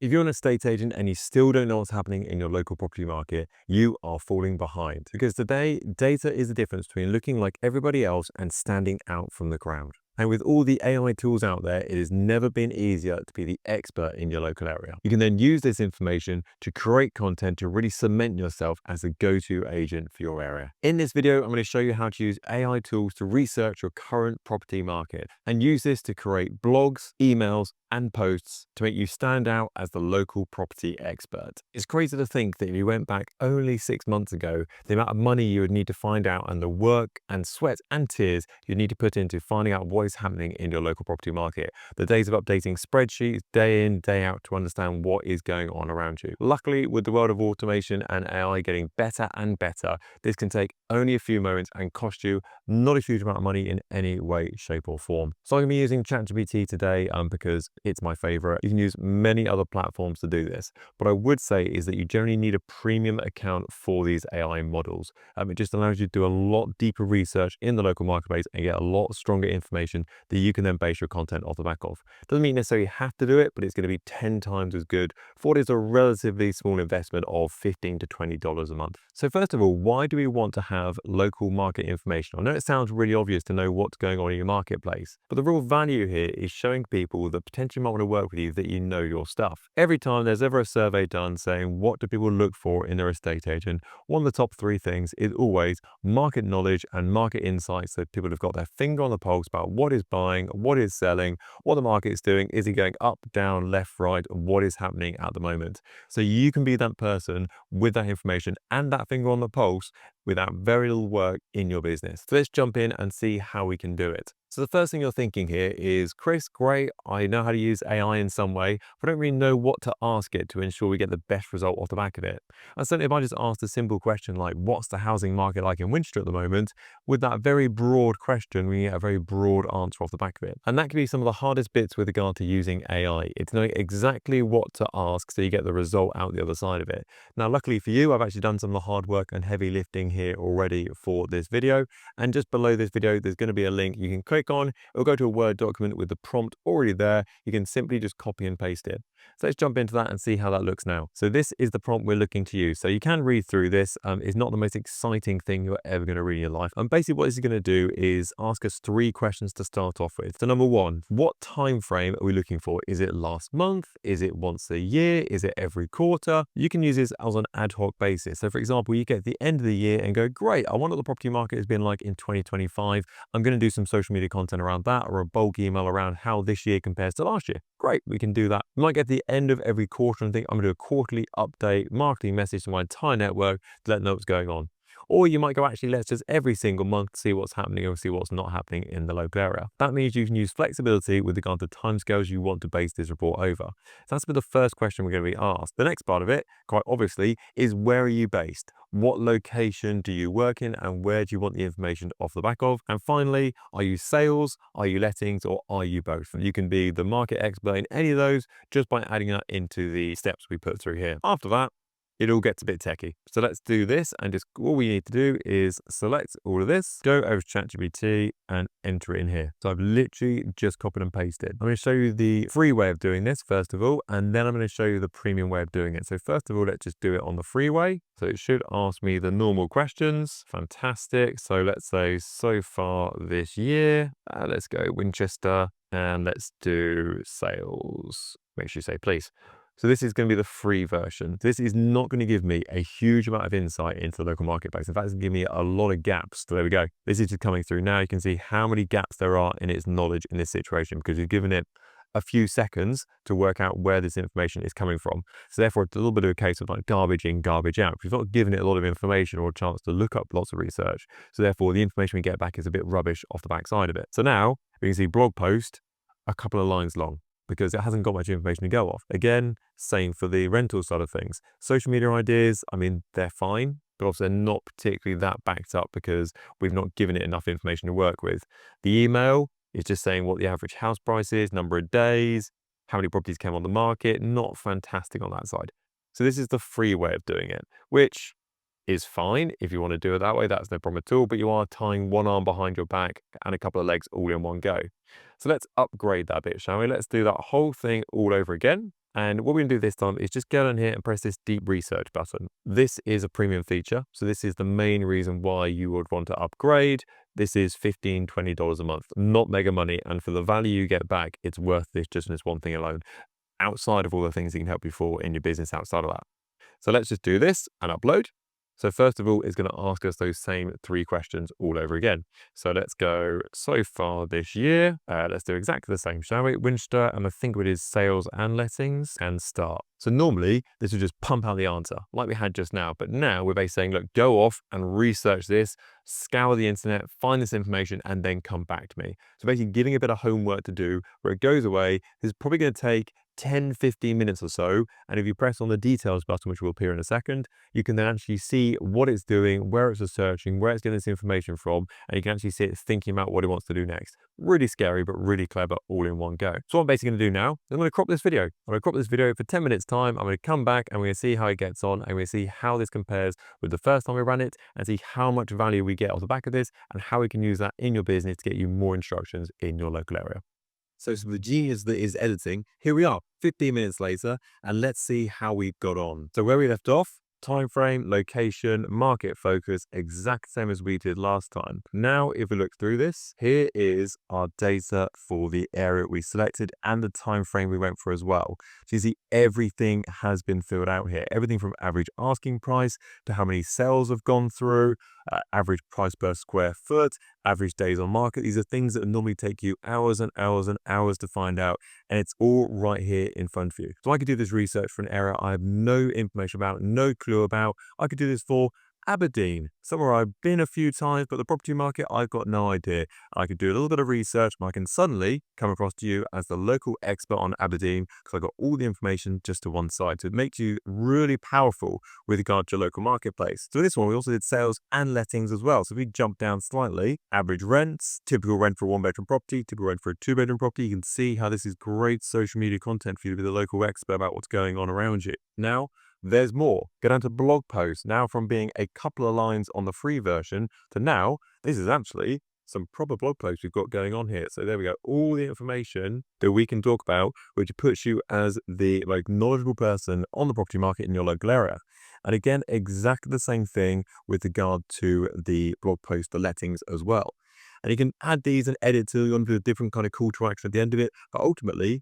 If you're an estate agent and you still don't know what's happening in your local property market, you are falling behind. Because today, data is the difference between looking like everybody else and standing out from the crowd. And with all the AI tools out there, it has never been easier to be the expert in your local area. You can then use this information to create content to really cement yourself as the go-to agent for your area. In this video, I'm going to show you how to use AI tools to research your current property market and use this to create blogs, emails, and posts to make you stand out as the local property expert. It's crazy to think that if you went back only 6 months ago, the amount of money you would need to find out and the work and sweat and tears you need to put into finding out what is happening in your local property market. The days of updating spreadsheets day in, day out to understand what is going on around you. Luckily, with the world of automation and AI getting better and better, this can take only a few moments and cost you not a huge amount of money in any way, shape or form. So I'm going to be using ChatGPT today because it's my favorite. You can use many other platforms to do this. What I would say is that you generally need a premium account for these AI models. It just allows you to do a lot deeper research in the local marketplace and get a lot stronger information that you can then base your content off the back of. Doesn't mean you necessarily have to do it, but it's going to be 10 times as good for what is a relatively small investment of $15 to $20 a month. So first of all, why do we want to have local market information? I know it sounds really obvious to know what's going on in your marketplace, but the real value here is showing people that potentially might want to work with you that you know your stuff. Every time there's ever a survey done saying what do people look for in their estate agent, one of the top 3 things is always market knowledge and market insights, so people have got their finger on the pulse about what is buying, what is selling, what the market is doing, is it going up, down, left, right, what is happening at the moment. So you can be that person with that information and that finger on the pulse without very little work in your business. So let's jump in and see how we can do it. So the first thing you're thinking here is, Chris, great, I know how to use AI in some way, but I don't really know what to ask it to ensure we get the best result off the back of it. And certainly if I just asked a simple question like, what's the housing market like in Winchester at the moment? With that very broad question, we get a very broad answer off the back of it. And that can be some of the hardest bits with regard to using AI. It's knowing exactly what to ask so you get the result out the other side of it. Now, luckily for you, I've actually done some of the hard work and heavy lifting here already for this video. And just below this video, there's going to be a link you can click on. It'll go to a Word document with the prompt already there. You can simply just copy and paste it. So let's jump into that and see how that looks now. So this is the prompt we're looking to use. So you can read through this. It's not the most exciting thing you're ever going to read in your life. And basically what this is going to do is ask us 3 questions to start off with. So number 1, what time frame are we looking for? Is it last month? Is it once a year? Is it every quarter? You can use this as an ad hoc basis. So for example, you get to the end of the year and go, great, I wonder what the property market has been like in 2025. I'm going to do some social media content around that, or a bulk email around how this year compares to last year. Great, we can do that. We might get to the end of every quarter and think, I'm going to do a quarterly update marketing message to my entire network to let them know what's going on. Or you might go, actually, let's just every single month see what's happening or see what's not happening in the local area. That means you can use flexibility with regard to timescales you want to base this report over. So that's the first question we're going to be asked. The next part of it, quite obviously, is where are you based? What location do you work in and where do you want the information off the back of? And finally, are you sales, are you lettings, or are you both? And you can be the market expert in any of those just by adding that into the steps we put through here. After that, it all gets a bit techie. So let's do this, and just all we need to do is select all of this, go over to ChatGPT and enter it in here. So I've literally just copied and pasted. I'm going to show you the free way of doing this first of all, and then I'm going to show you the premium way of doing it. So first of all, let's just do it on the free way. So it should ask me the normal questions. Fantastic. So let's say so far this year, let's go Winchester and let's do sales. Make sure you say please. So this is going to be the free version. This is not going to give me a huge amount of insight into the local marketplace. In fact, it's going to give me a lot of gaps. So there we go. This is just coming through now. You can see how many gaps there are in its knowledge in this situation because you've given it a few seconds to work out where this information is coming from. So therefore, it's a little bit of a case of like garbage in, garbage out. We've not given it a lot of information or a chance to look up lots of research. So therefore, the information we get back is a bit rubbish off the backside of it. So now we can see blog post, a couple of lines long, because it hasn't got much information to go off. Again, same for the rental side of things. Social media ideas, I mean, they're fine, but also they're not particularly that backed up because we've not given it enough information to work with. The email is just saying what the average house price is, number of days, how many properties came on the market, not fantastic on that side. So this is the free way of doing it, which is fine. If you want to do it that way, that's no problem at all, but you are tying one arm behind your back and a couple of legs all in one go. So let's upgrade that bit, shall we? Let's do that whole thing all over again. And what we're gonna do this time is just go in here and press this deep research button. This is a premium feature. So this is the main reason why you would want to upgrade. This is $15, $20 a month, not mega money. And for the value you get back, it's worth this just in this one thing alone, outside of all the things it can help you for in your business outside of that. So let's just do this and upload. So first of all, it's going to ask us those same 3 questions all over again. So let's go so far this year. Let's do exactly the same, shall we? Winchester, and I think it is sales and lettings, and start. So normally this would just pump out the answer like we had just now. But now we're basically saying, look, go off and research this, scour the internet, find this information, and then come back to me. So basically giving a bit of homework to do where it goes away is probably going to take 10, 15 minutes or so. And if you press on the details button, which will appear in a second, you can then actually see what it's doing, where it's searching, where it's getting this information from, and you can actually see it thinking about what it wants to do next. Really scary, but really clever all in one go. So what I'm basically going to do now, I'm going to crop this video. I'm going to crop this video for 10 minutes time. I'm going to come back and we're going to see how it gets on, and we're going to see how this compares with the first time we ran it, and see how much value we get off the back of this, and how we can use that in your business to get you more instructions in your local area. So the genius that is editing, here we are, 15 minutes later, and let's see how we got on. So where we left off, time frame, location, market focus, exact same as we did last time. Now, if we look through this, here is our data for the area we selected and the time frame we went for as well. So you see everything has been filled out here. Everything from average asking price to how many sales have gone through, average price per square foot, average days on market. These are things that normally take you hours and hours and hours to find out, and it's all right here in front of you. So I could do this research for an area I have no information about, no clue about. I could do this for Aberdeen, somewhere I've been a few times, but the property market, I've got no idea. I could do a little bit of research, and I can suddenly come across to you as the local expert on Aberdeen because I got all the information just to one side. So it makes you really powerful with regard to your local marketplace. So this one, we also did sales and lettings as well. So if we jump down slightly, average rents, typical rent for a 1-bedroom property, typical rent for a 2-bedroom property. You can see how this is great social media content for you to be the local expert about what's going on around you. Now, there's more. Go down to blog posts. Now from being a couple of lines on the free version to now, this is actually some proper blog posts we've got going on here. So there we go. All the information that we can talk about, which puts you as the knowledgeable person on the property market in your local area. And again, exactly the same thing with regard to the blog post, the lettings as well. And you can add these and edit to you onto a different kind of call to action at the end of it. But ultimately,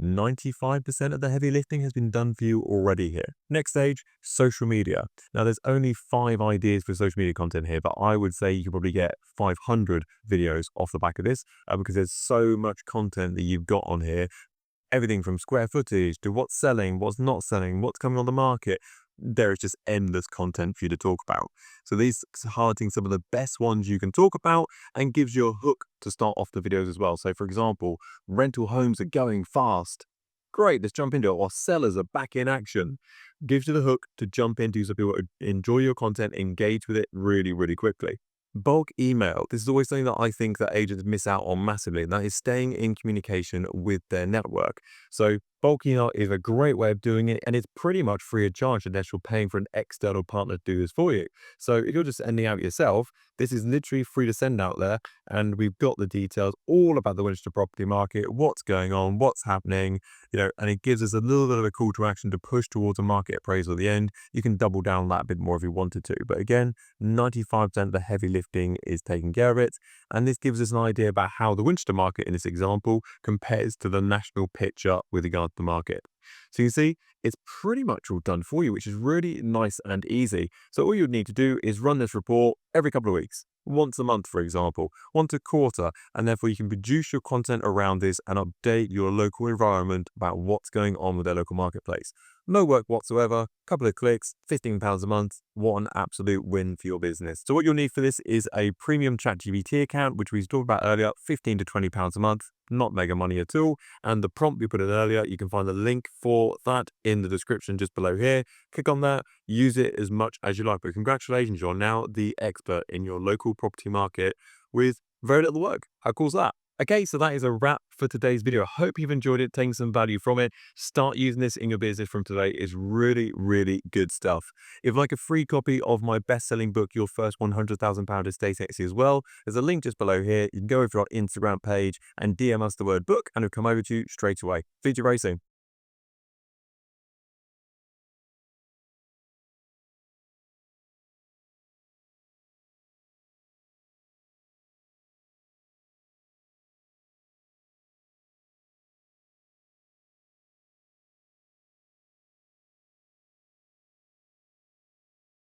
95% of the heavy lifting has been done for you already here. Next stage, social media. Now there's only 5 ideas for social media content here, but I would say you could probably get 500 videos off the back of this because there's so much content that you've got on here. Everything from square footage to what's selling, what's not selling, what's coming on the market. There is just endless content for you to talk about. So these are highlighting some of the best ones you can talk about and gives you a hook to start off the videos as well. So for example, rental homes are going fast. Great, let's jump into it. Or sellers are back in action. Gives you the hook to jump into so people enjoy your content, engage with it really, really quickly. Bulk email. This is always something that I think that agents miss out on massively, and that is staying in communication with their network. So bulk email is a great way of doing it, and it's pretty much free of charge unless you're paying for an external partner to do this for you. So if you're just sending out yourself, this is literally free to send out there, and we've got the details all about the Winchester property market, what's going on, what's happening, and it gives us a little bit of a call to action to push towards a market appraisal at the end. You can double down that a bit more if you wanted to, but again, 95% of the heavy lifting is taking care of it, and this gives us an idea about how the Winchester market in this example compares to the national picture with regard to the market. So you see, it's pretty much all done for you, which is really nice and easy. So all you need to do is run this report every couple of weeks, once a month, for example, once a quarter, and therefore you can produce your content around this and update your local environment about what's going on with their local marketplace. No work whatsoever, couple of clicks, £15 a month. What an absolute win for your business. So what you'll need for this is a premium ChatGPT account, which we talked about earlier, £15 to £20 a month, not mega money at all. And the prompt we put in earlier, you can find the link for that in the description just below here. Click on that, use it as much as you like. But congratulations, you're now the expert in your local property market with very little work. How cool is that? Okay, so that is a wrap for today's video. I hope you've enjoyed it, taking some value from it. Start using this in your business from today. Is really, really good stuff. If you'd like a free copy of my best-selling book, Your First £100,000 Estate Agency as well, there's a link just below here. You can go over to our Instagram page and DM us the word book, and it'll come over to you straight away. Feature very soon.